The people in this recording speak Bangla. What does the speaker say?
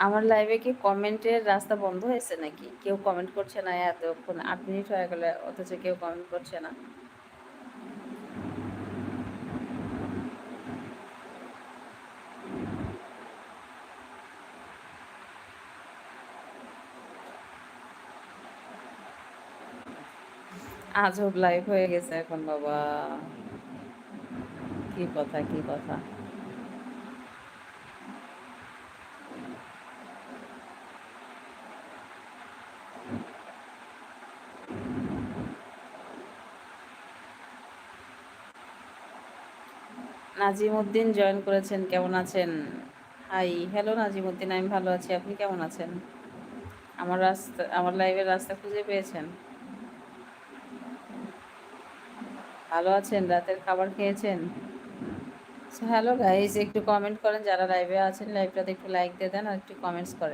আমার লাইভে কি কমেন্টের রাস্তা বন্ধ হয়েছে নাকি? কেউ কমেন্ট করছে না এতক্ষণ ৮ মিনিট হয়ে গেল অথচ কেউ কমেন্ট করছে না। আজব লাইভ হয়ে গেছে এখন বাবা। কি কথা, কি কথা। নাজিমউদ্দিন জয়েন করেছেন। কেমন আছেন? হাই, হ্যালো নাজিমউদ্দিন, আমি ভালো আছি। আপনি কেমন আছেন? আমার লাইভের রাস্তা খুঁজে পেয়েছেন? ভালো আছেন? রাতের খাবার খেয়েছেন? সো হ্যালো গাইস, একটু কমেন্ট করেন যারা লাইভে আছেন। লাইভটাতে একটু লাইক দিয়ে দেন আর একটু কমেন্টস করেন।